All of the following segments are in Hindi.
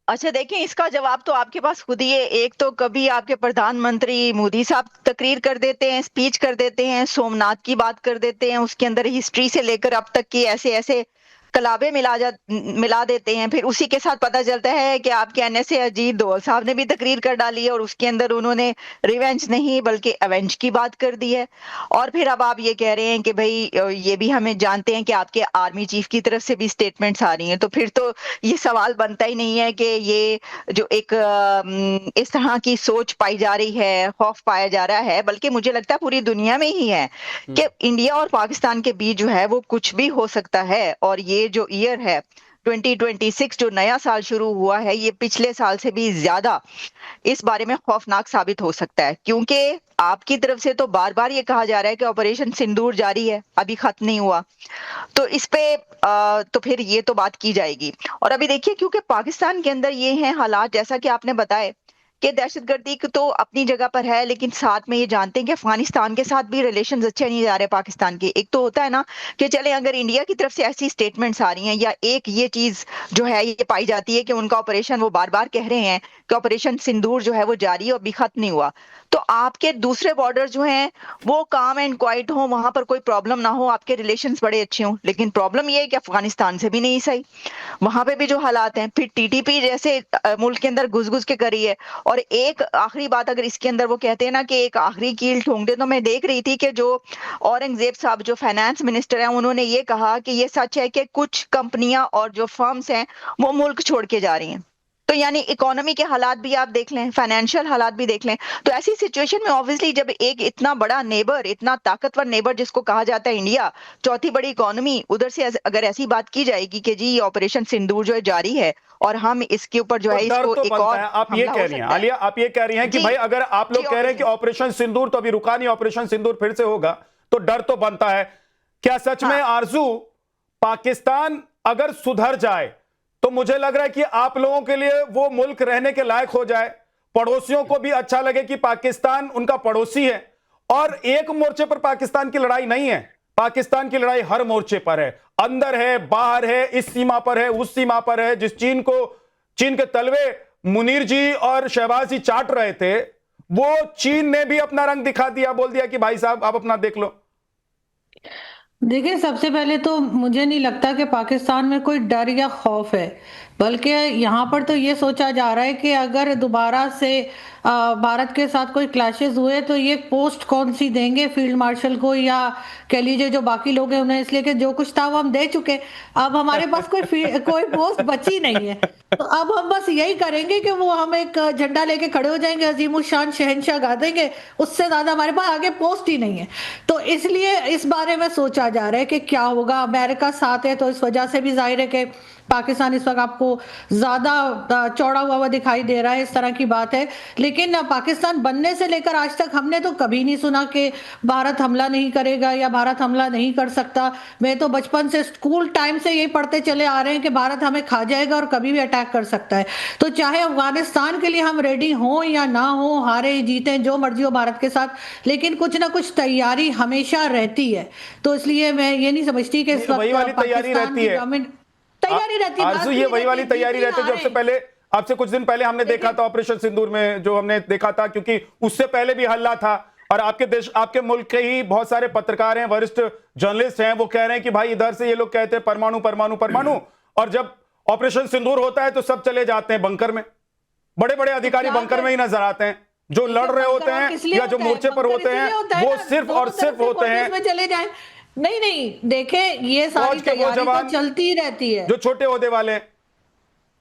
अच्छा देखें, इसका जवाब तो आपके पास खुद ही है। एक तो कभी आपके प्रधानमंत्री मोदी साहब तकरीर कर देते हैं, स्पीच कर देते हैं, सोमनाथ की बात कर देते हैं, उसके अंदर हिस्ट्री से लेकर अब तक की ऐसे ऐसे कलाबे मिला देते हैं। फिर उसी के साथ पता चलता है कि आपके एनएसए अजीत दोवल साहब ने भी तकरीर कर डाली है और उसके अंदर उन्होंने रिवेंज नहीं बल्कि अवेंज की बात कर दी है। और फिर अब आप ये कह रहे हैं कि भाई ये भी हमें जानते हैं कि आपके आर्मी चीफ की तरफ से भी स्टेटमेंट्स आ रही हैं, तो फिर तो ये सवाल बनता ही नहीं है कि ये जो एक इस तरह की सोच पाई जा रही है, खौफ पाया जा रहा है, बल्कि मुझे लगता है पूरी दुनिया में ही है कि इंडिया और पाकिस्तान के बीच जो है वो कुछ भी हो सकता है। और ये जो ईयर है 2026 जो नया साल शुरू हुआ है, ये पिछले साल से भी ज्यादा इस बारे में खौफनाक साबित हो सकता है, क्योंकि आपकी तरफ से तो बार बार ये कहा जा रहा है कि ऑपरेशन सिंदूर जारी है, अभी खत्म नहीं हुआ। तो इस पे तो फिर ये तो बात की जाएगी। और अभी देखिए, क्योंकि पाकिस्तान के अंदर ये हैं हालात जैसा कि आपने बताए कि दहशतगर्दी तो अपनी जगह पर है, लेकिन साथ में ये जानते हैं कि अफगानिस्तान के साथ भी रिलेशंस अच्छे नहीं जा रहे पाकिस्तान के। एक तो होता है ना कि चले अगर इंडिया की तरफ से ऐसी स्टेटमेंट्स आ रही हैं, या एक ये चीज जो है ये पाई जाती है कि उनका ऑपरेशन, वो बार बार कह रहे हैं कि ऑपरेशन सिंदूर जो है वो जारी है और अभी खत्म नहीं हुआ, तो आपके दूसरे बॉर्डर जो हैं वो काम एंड क्वाइट हो, वहां पर कोई प्रॉब्लम ना हो, आपके रिलेशंस बड़े अच्छे हों। लेकिन प्रॉब्लम ये है कि अफगानिस्तान से भी नहीं सही, वहां पे भी जो हालात हैं, फिर टीटीपी जैसे मुल्क के अंदर घुस घुस के करी है। और एक आखिरी बात, अगर इसके अंदर वो कहते हैं ना कि एक आखिरी कील ठोक दे, तो मैं देख रही थी कि जो औरंगजेब साहब जो फाइनेंस मिनिस्टर हैं, उन्होंने ये कहा कि ये सच है कि कुछ कंपनियां और जो फर्म्स हैं वो मुल्क छोड़ के जा रही हैं। तो यानी इकोनॉमी के हालात भी आप देख लें, फाइनेंशियल हालात भी देख लें। तो ऐसी सिचुएशन में ऑब्वियसली जब एक इतना बड़ा नेबर, इतना ताकतवर नेबर जिसको कहा जाता है इंडिया, चौथी बड़ी इकोनॉमी, उधर से अगर ऐसी बात की जाएगी कि जी ये ऑपरेशन सिंदूर जो है जारी है और हम इसके ऊपर जो तो है डर इसको तो एक बनता और है। आप ये हमला कह हो रही हैं सकता है। आलिया, आप ये कह रही हैं कि जी भाई अगर आप जी लोग कह रहे हैं कि ऑब्वियसली। ऑपरेशन सिंदूर तो अभी रुका नहीं, ऑपरेशन सिंदूर फिर से होगा, तो डर तो बनता है। क्या सच में हाँ आरजू, पाकिस्तान अगर सुधर जाए तो मुझे लग रहा है कि आप लोगों के लिए वो मुल्क रहने के लायक हो जाए, पड़ोसियों को भी अच्छा लगे कि पाकिस्तान उनका पड़ोसी है। और एक मोर्चे पर पाकिस्तान की लड़ाई नहीं है, पाकिस्तान की लड़ाई हर मोर्चे पर है, अंदर है, बाहर है, इस सीमा पर है, उस सीमा पर है। जिस चीन के तलवे मुनीर जी और शहबाज जी चाट रहे थे, वो चीन ने भी अपना रंग दिखा दिया, बोल दिया कि भाई साहब आप अपना देख लो। देखिए, सबसे पहले तो मुझे नहीं लगता कि पाकिस्तान में कोई डर या खौफ है, बल्कि यहाँ पर तो ये सोचा जा रहा है कि अगर दोबारा से भारत के साथ कोई क्लैशेस हुए तो ये पोस्ट कौन सी देंगे फील्ड मार्शल को, या कह लीजिए जो बाकी लोग हैं उन्हें, इसलिए कि जो कुछ था वो हम दे चुके। अब हमारे पास कोई पोस्ट बची नहीं है। तो अब हम बस यही करेंगे कि वो हम एक झंडा लेके खड़े हो जाएंगे, अजीमुल शान शहंशाह गा देंगे, उससे ज्यादा हमारे पास आगे पोस्ट ही नहीं है। तो इसलिए इस बारे में सोचा जा रहा है कि क्या होगा। अमेरिका साथ है तो इस वजह से भी जाहिर है कि पाकिस्तान इस वक्त आपको ज्यादा चौड़ा हुआ दिखाई दे रहा है, इस तरह की बात है। लेकिन पाकिस्तान बनने से लेकर आज तक हमने तो कभी नहीं सुना कि भारत हमला नहीं करेगा या भारत हमला नहीं कर सकता। मैं तो बचपन से स्कूल टाइम से यही पढ़ते चले आ रहे हैं कि भारत हमें खा जाएगा और कभी भी अटैक कर सकता है। तो चाहे अफगानिस्तान के लिए हम रेडी हो या ना हो, हारे जीते जो मर्जी हो भारत के साथ, लेकिन कुछ ना कुछ तैयारी हमेशा रहती है। तो इसलिए मैं ये नहीं समझती कि इस वही वक्त वाली तैयारी पाकिस्तान रहती की है गवर्नमेंट तैयारी रहती है, आरजू, भारत की ये भी वही रहती वाली है, जीत तैयारी रही रहती है जो हारे। आपसे कुछ दिन पहले हमने देखा देखिए था ऑपरेशन सिंदूर में, जो हमने देखा था, क्योंकि उससे पहले भी हल्ला था। और आपके देश, आपके मुल्क के ही बहुत सारे पत्रकार हैं, वरिष्ठ जर्नलिस्ट हैं, वो कह रहे हैं कि भाई इधर से ये लोग कहते हैं परमाणु परमाणु परमाणु, और जब ऑपरेशन सिंदूर होता है तो सब चले जाते हैं बंकर में। बड़े बड़े तो अधिकारी क्या बंकर कर में ही नजर आते हैं, जो लड़ रहे होते बंकर और हैं किस लिए या जो होता है? मोर्चे पर बंकर होते हैं, इसीलिए होता है वो ना, सिर्फ और दोनों तरफ सिर्फ से होते कोई भी हैं उसमें चले जाए। नहीं नहीं, देखे ये सारी फौज के वो तैयारी तो जवान चलती ही रहती है। जो छोटे ओहदे वाले हैं।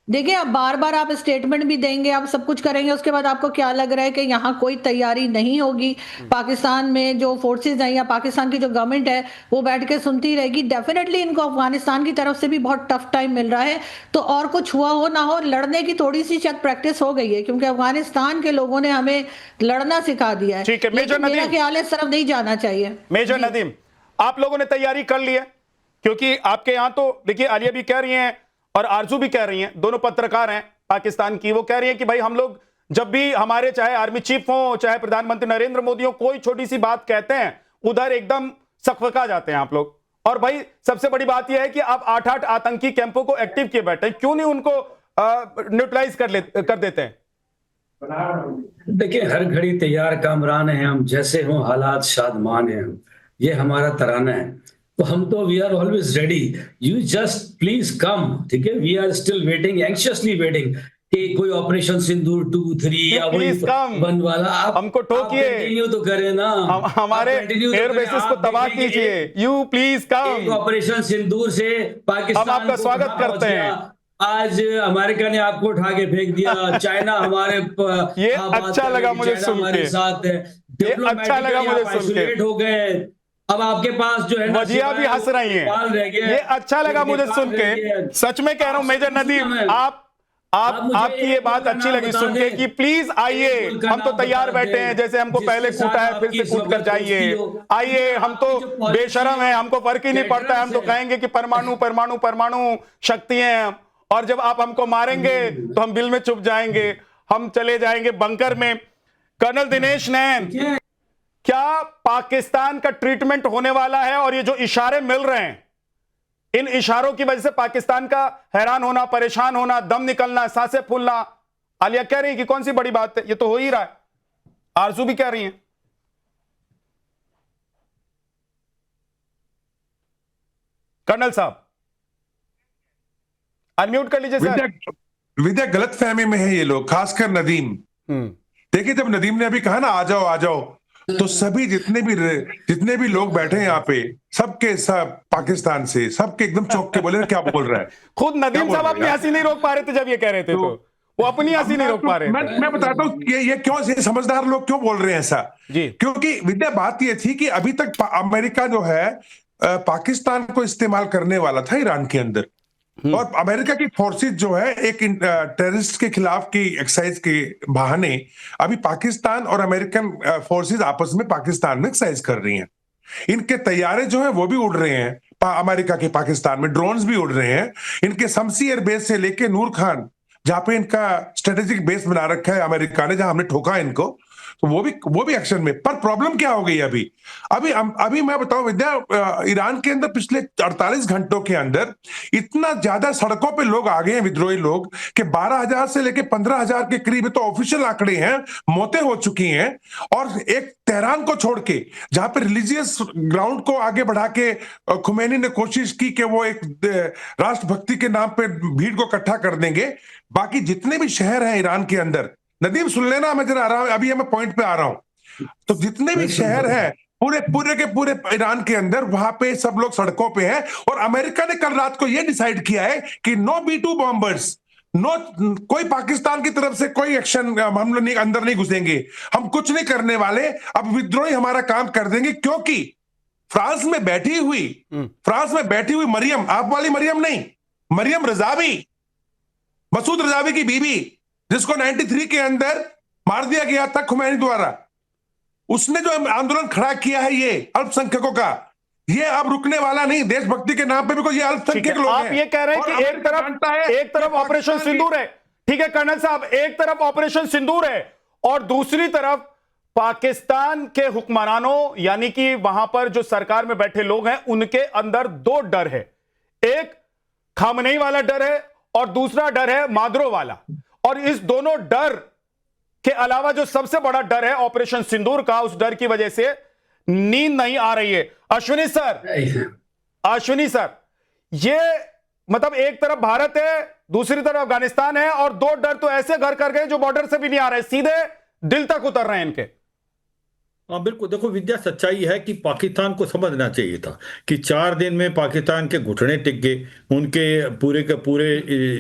देखिए, अब बार बार आप स्टेटमेंट भी देंगे, आप सब कुछ करेंगे, उसके बाद आपको क्या लग रहा है कि यहाँ कोई तैयारी नहीं होगी? पाकिस्तान में जो फोर्सेज हैं या पाकिस्तान की जो गवर्नमेंट है वो बैठ के सुनती रहेगी? डेफिनेटली इनको अफगानिस्तान की तरफ से भी बहुत टफ टाइम मिल रहा है। तो और कुछ हुआ हो ना हो, लड़ने की थोड़ी सी शायद प्रैक्टिस हो गई है, क्योंकि अफगानिस्तान के लोगों ने हमें लड़ना सिखा दिया है। ठीक है मेजर लेकिन मेरा नदीम, ख्याल है इस तरफ नहीं जाना चाहिए। मेजर जी नदीम, आप लोगों ने तैयारी कर ली है? क्योंकि आपके यहां तो देखिए, आलिया भी कह रही हैं और आरजू भी कह रही हैं, दोनों पत्रकार हैं पाकिस्तान की, वो कह रही हैं कि भाई हम लोग जब भी हमारे चाहे आर्मी चीफ हो, चाहे प्रधानमंत्री नरेंद्र मोदी हो, कोई छोटी सी बात कहते हैं उधर एकदम सकफका जाते हैं आप लोग। और भाई सबसे बड़ी बात यह है कि आप 8-8 आतंकी कैंपों को एक्टिव किए बैठे, क्यों नहीं उनको न्यूट्रलाइज कर देते हैं? देखिए, हर घड़ी तैयार कामरान हैं हम, जैसे हों हालात शादमान हैं हम, ये हमारा तराना है। तो हम तो we are always ready, you just please come, ठीक है। We are still waiting, anxiously waiting कि कोई ऑपरेशन सिंदूर 2, 3 या वही वन वाला आप हमको ठोकिए, कंटिन्यू तो करें ना, हमारे एयर बेसिस को तबाह कीजिए। You please come. ऑपरेशन सिंदूर से पाकिस्तान हम आपका स्वागत करते हैं। आज अमेरिका ने आपको उठा के फेंक दिया, चाइना हमारे ये अच्छा लगा मुझे सुन के, साथ ये अच्छा लगा मुझे सुन के। हो गए, अब आपके पास जो है वजिया भी हंस रही हैं, ये अच्छा लगा मुझे सुन के। सच में कह रहा हूं मेजर नदीम, आपकी ये बात अच्छी लगी सुन के कि प्लीज आइए, हम तो तैयार बैठे हैं, जैसे हमको पहले कूटा है फिर से कूट कर जाइए, आइए, हम तो बेशरम है, हमको फर्क ही नहीं पड़ता है, हम तो कहेंगे कि परमाणु परमाणु परमाणु शक्ति है, और जब आप हमको मारेंगे तो हम बिल में चुप जाएंगे, हम चले जाएंगे बंकर में। कर्नल दिनेश नैन, क्या पाकिस्तान का ट्रीटमेंट होने वाला है? और ये जो इशारे मिल रहे हैं, इन इशारों की वजह से पाकिस्तान का हैरान होना, परेशान होना, दम निकलना, सांसें फूलना, आलिया कह रही है कि कौन सी बड़ी बात है, ये तो हो ही रहा है। आरजू भी कह रही है। कर्नल साहब अनम्यूट कर लीजिए सर। विद्या गलत फहमी में है ये लोग, खासकर नदीम। देखिए, जब नदीम ने अभी कहा ना आ जाओ आ जाओ, तो सभी जितने भी लोग बैठे हैं यहाँ पे, सबके सब पाकिस्तान से, सबके एकदम चौंक के बोले क्या बोल रहा है। खुद नदीम साहब अपनी हंसी नहीं रोक पा रहे थे जब ये कह रहे थे, तो वो अपनी हंसी नहीं रोक पा रहे थे। मैं बताता हूँ ये क्यों, समझदार लोग क्यों बोल रहे हैं ऐसा जी। क्योंकि विद्या बात ये थी कि अभी तक अमेरिका जो है पाकिस्तान को इस्तेमाल करने वाला था ईरान के अंदर, और अमेरिका की फोर्सेस जो है एक टेररिस्ट के खिलाफ की एक्सरसाइज के बहाने अभी पाकिस्तान और अमेरिकन फोर्सेस आपस में पाकिस्तान में एक्सरसाइज कर रही हैं। इनके तैयारे जो है वो भी उड़ रहे हैं अमेरिका के पाकिस्तान में, ड्रोन्स भी उड़ रहे हैं। इनके शमसी एयर बेस से लेके नूर खान, जहां पे इनका स्ट्रेटेजिक बेस बना रखा है अमेरिका ने, जहां हमने ठोका इनको, तो वो भी एक्शन में। पर प्रॉब्लम क्या हो गई अभी मैं बताऊं विद्या, ईरान के अंदर पिछले 48 घंटों के अंदर इतना ज्यादा सड़कों पे लोग आ गए हैं, विद्रोही लोग, कि 12,000 से लेके 15,000 के करीब तो ऑफिशियल आंकड़े हैं, मौतें हो चुकी हैं। और एक तेहरान को छोड़ के, जहां पे रिलीजियस ग्राउंड को आगे बढ़ा के खुमैनी ने कोशिश की कि वो एक राष्ट्रभक्ति के नाम पे भीड़ को इकट्ठा कर देंगे, बाकी जितने भी शहर हैं ईरान के अंदर, नदीम सुन लेना, मैं जरा आ रहा हूं, अभी मैं पॉइंट पे आ रहा हूं, तो जितने भी शहर हैं पूरे ईरान के अंदर, वहां पे सब लोग सड़कों पे हैं। और अमेरिका ने कल रात को यह डिसाइड किया है कि नो B-2 बॉम्बर्स, नो, कोई पाकिस्तान की तरफ से कोई एक्शन, हम लोग अंदर नहीं घुसेंगे, हम कुछ नहीं करने वाले, अब विद्रोही हमारा काम कर देंगे। क्योंकि फ्रांस में बैठी हुई मरियम, आप वाली मरियम नहीं, मरियम रजावी, मसूद रजावी की बीवी, जिसको 93 के अंदर मार दिया गया था खुमैनी द्वारा, उसने जो आंदोलन खड़ा किया है ये अल्पसंख्यकों का, ये अब रुकने वाला नहीं। देशभक्ति के नाम पे भी कोई, ये अल्पसंख्यक लोग हैं। आप ये कह रहे हैं कि एक तरफ ऑपरेशन सिंदूर है, ठीक है कर्नल साहब, एक तरफ ऑपरेशन सिंदूर है और दूसरी तरफ पाकिस्तान के हुक्मरानों, यानी कि वहां पर जो सरकार में बैठे लोग हैं, उनके अंदर दो डर है। एक खामनेई वाला डर है और दूसरा डर है मादरो वाला। और इस दोनों डर के अलावा जो सबसे बड़ा डर है ऑपरेशन सिंदूर का, उस डर की वजह से नींद नहीं आ रही है। अश्विनी सर, ये मतलब एक तरफ भारत है, दूसरी तरफ अफगानिस्तान है, और दो डर तो ऐसे घर कर गए जो बॉर्डर से भी नहीं आ रहे, सीधे दिल तक उतर रहे हैं इनके। हाँ बिल्कुल, देखो विद्या, सच्चाई है कि पाकिस्तान को समझना चाहिए था कि 4 दिन में पाकिस्तान के घुटने टिक गए, उनके पूरे के पूरे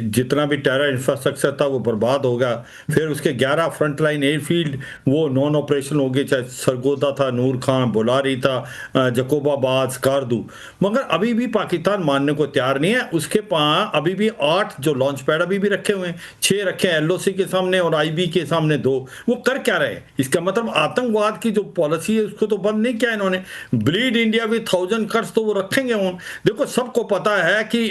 जितना भी टेरर इंफ्रास्ट्रक्चर था वो बर्बाद हो गया। फिर उसके 11 फ्रंटलाइन एयरफील्ड वो नॉन ऑपरेशन हो गए, चाहे सरगोदा था, नूर खान, बोलारी था, जकोबाबाद, स्कारदू। मगर अभी भी पाकिस्तान मानने को तैयार नहीं है। उसके पास अभी भी 8 जो लॉन्च पैड अभी भी रखे हुए हैं, 6 रखे हैं LOC के सामने और IB के सामने 2। वो कर क्या रहे? इसका मतलब आतंकवाद की जो पॉलिसी है उसको तो बंद नहीं किया इन्होंने। ब्लीड इंडिया विद 1000 कट्स तो वो रखेंगे। देखो, सबको पता है कि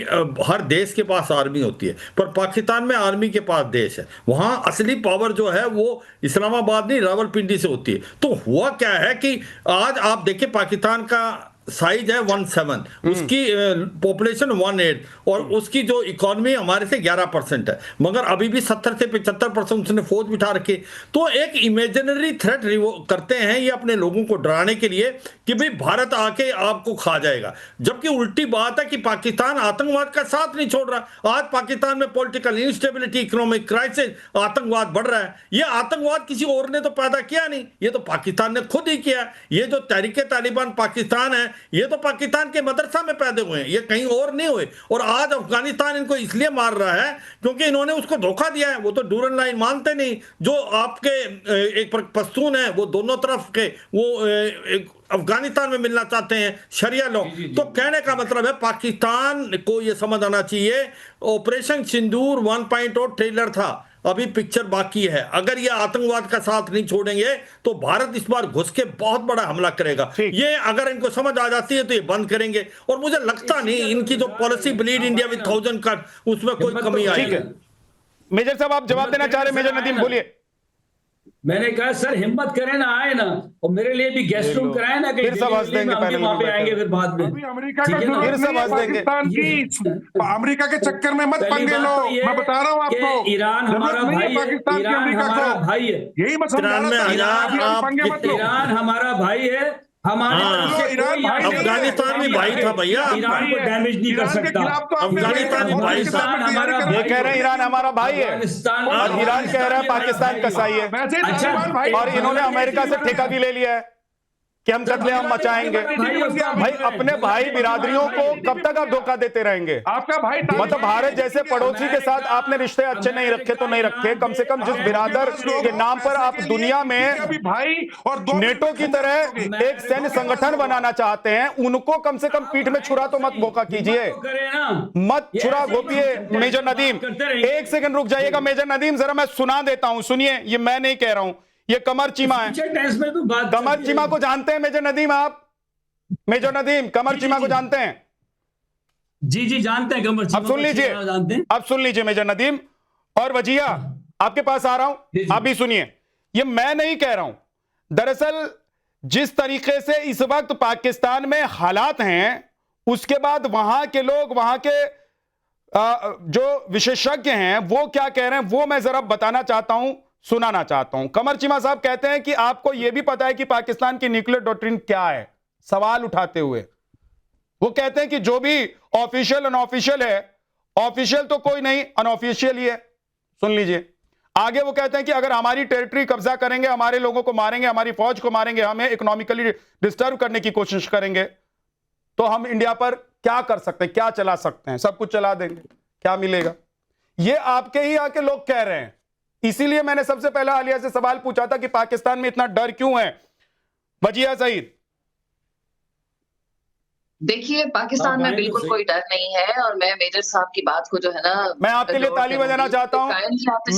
हर देश के पास आर्मी होती है, पर पाकिस्तान में आर्मी के पास देश है। वहां असली पावर जो है वो इस्लामाबाद नहीं, रावलपिंडी से होती है। तो हुआ क्या है कि आज आप देखिए पाकिस्तान का साइज है 1.7, उसकी पॉपुलेशन 1.8 और उसकी जो इकोनॉमी हमारे से 11% है, मगर अभी भी 70 से 75% उसने फौज बिठा रखी। तो एक इमेजिनरी थ्रेट करते हैं ये अपने लोगों को डराने के लिए कि भाई भारत आके आपको खा जाएगा, जबकि उल्टी बात है कि पाकिस्तान आतंकवाद का साथ नहीं छोड़ रहा। आज पाकिस्तान में पॉलिटिकल इंस्टेबिलिटी, इकोनॉमिक क्राइसिस, आतंकवाद बढ़ रहा है। ये आतंकवाद किसी और ने तो पैदा किया नहीं, ये तो पाकिस्तान ने खुद ही किया। ये जो तहरीके तालिबान पाकिस्तान है, ये तो पाकिस्तान के मदरसा में पैदा हुए हैं, ये कहीं और नहीं हुए। और आज अफगानिस्तान इनको इसलिए मार रहा है क्योंकि इन्होंने उसको धोखा दिया है। वो तो डूरन लाइन मानते नहीं, जो आपके एक पश्तून है वो दोनों तरफ के वो अफगानिस्तान में मिलना चाहते हैं शरिया लॉ। तो कहने का मतलब है पाकिस्तान को ये समझ आना चाहिए, ऑपरेशन सिंदूर 1.0 ट्रेलर था, अभी पिक्चर बाकी है। अगर ये आतंकवाद का साथ नहीं छोड़ेंगे तो भारत इस बार घुस के बहुत बड़ा हमला करेगा। ये अगर इनको समझ आ जाती है तो ये बंद करेंगे, और मुझे लगता नहीं इनकी जो policy bleed India with 1000 cut उसमें कोई कमी आएगी। मेजर साहब आप जवाब देना चाह रहे हैं? मेजर नदीम बोलिए। मैंने कहा सर हिम्मत करें ना, आए ना, और मेरे लिए भी गेस्ट रूम कराए ना, कहीं वहां पे आएंगे फिर बाद में। अभी अमेरिका का पाकिस्तान की अमेरिका के चक्कर में मत पंगे लो, मैं बता रहा हूँ आपको। ईरान हमारा भाई है, ईरान हमारा भाई है, यही मैं समझा रहा था। पंगे मत लो। ईरान हमारा भाई है, अफगानिस्तान भी भाई था भैया, ईरान को डैमेज नहीं कर सकता। अफगानिस्तान भी भाई था। ये कह रहे हैं ईरान हमारा भाई है और ईरान कह रहा है पाकिस्तान कसाई है। अच्छा, और इन्होंने अमेरिका से ठेका भी ले लिया है कि हम कत्लेआम मचाएंगे। भाई अपने भाई बिरादरियों को कब तक आप धोखा देते रहेंगे? आपका भाई मतलब भारत जैसे पड़ोसी के साथ आपने रिश्ते अच्छे नहीं रखे तो नहीं रखे, कम से कम जिस बिरादर के नाम पर आप दुनिया में भाई और नेटो की तरह एक सैन्य संगठन बनाना चाहते हैं, उनको कम से कम पीठ में छुरा तो मत मौका कीजिए, मत छुरा घोपिए। मेजर नदीम एक सेकंड रुक जाइएगा। मेजर नदीम जरा मैं सुना देता हूं, सुनिए। ये मैं नहीं कह रहा हूं, ये कमर चीमा है। कमर चीमा को जानते हैं मेजर नदीम आप? मेजर नदीम कमर चीमा को जानते हैं? जी जी जानते हैं कमर चीमा। अब सुन लीजिए, अब सुन लीजिए मेजर नदीम और वजिया, आपके पास आ रहा हूं, आप भी सुनिए। ये मैं नहीं कह रहा हूं, दरअसल जिस तरीके से इस वक्त पाकिस्तान में हालात हैं, उसके बाद वहां के लोग, वहां के जो विशेषज्ञ हैं वो क्या कह रहे हैं वो मैं जरा बताना चाहता हूं, सुनाना चाहता हूं। कमर चीमा साहब कहते हैं कि आपको यह भी पता है कि पाकिस्तान की न्यूक्लियर डॉक्ट्रिन क्या है, सवाल उठाते हुए वो कहते हैं कि जो भी ऑफिशियल अनऑफिशियल है, ऑफिशियल तो कोई नहीं, अनऑफिशियल ही है। सुन लीजिए आगे, वो कहते हैं कि अगर हमारी टेरिटरी कब्जा करेंगे, हमारे लोगों को मारेंगे, हमारी फौज को मारेंगे, हमें इकोनॉमिकली डिस्टर्ब करने की कोशिश करेंगे, तो हम इंडिया पर क्या कर सकते हैं, क्या चला सकते हैं? सब कुछ चला देंगे, क्या मिलेगा? ये आपके ही आके लोग कह रहे हैं। इसीलिए मैंने सबसे पहले आलिया से सवाल पूछा था कि पाकिस्तान में इतना डर क्यों है। वजिया सईद, देखिए पाकिस्तान में बिल्कुल कोई डर नहीं है, और मैं मेजर साहब की बात को जो है ना, मैं आपके लिए ताली बजाना चाहता हूं।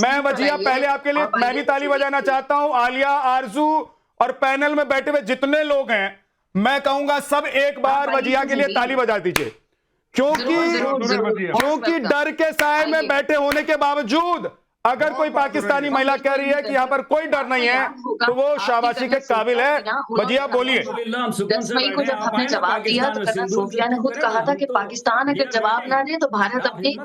मैं वजिया पहले आपके लिए मैं भी ताली बजाना चाहता हूं। आलिया, आरजू और पैनल में बैठे हुए जितने लोग हैं, मैं कहूंगा सब एक बार वजिया के लिए ताली बजा दीजिए, क्योंकि डर के साए में बैठे होने के बावजूद अगर कोई पाकिस्तानी महिला कह रही है कि यहाँ पर कोई डर नहीं है तो वो शाबाशी के काबिल है। वजिया बोलिए। 10 मई को जब हमने जवाब दिया तो कर्नल सोफिया ने खुद कहा था कि पाकिस्तान अगर जवाब ना दे तो भारत अपनी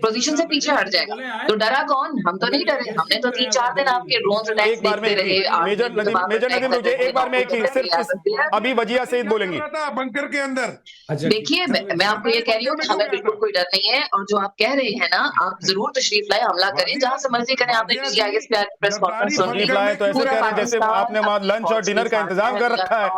पोजीशन से पीछे हट जाएगा। तो डरा कौन? हम तो नहीं डरे, हमने तो 3-4 दिन आपके ड्रोन अटैक्स देखते रहे। मेजर नदीम मुझे एक बार में एक ही सिर्फ अभी वजिया सईद बोलेंगे बंकर के अंदर। देखिए मैं आपको ये कह रही हूँ कि हमें बिल्कुल कोई डर नहीं है, और जो आप कह रहे हैं ना, आप जरूर तशरीफ लाए, हमला करें, जहां से मर्जी करें। आपने प्रेस कॉन्फ्रेंस सुन ली, तो ऐसे कह रहे हैं जैसे आपने वहां लंच और डिनर का इंतजाम कर रखा है।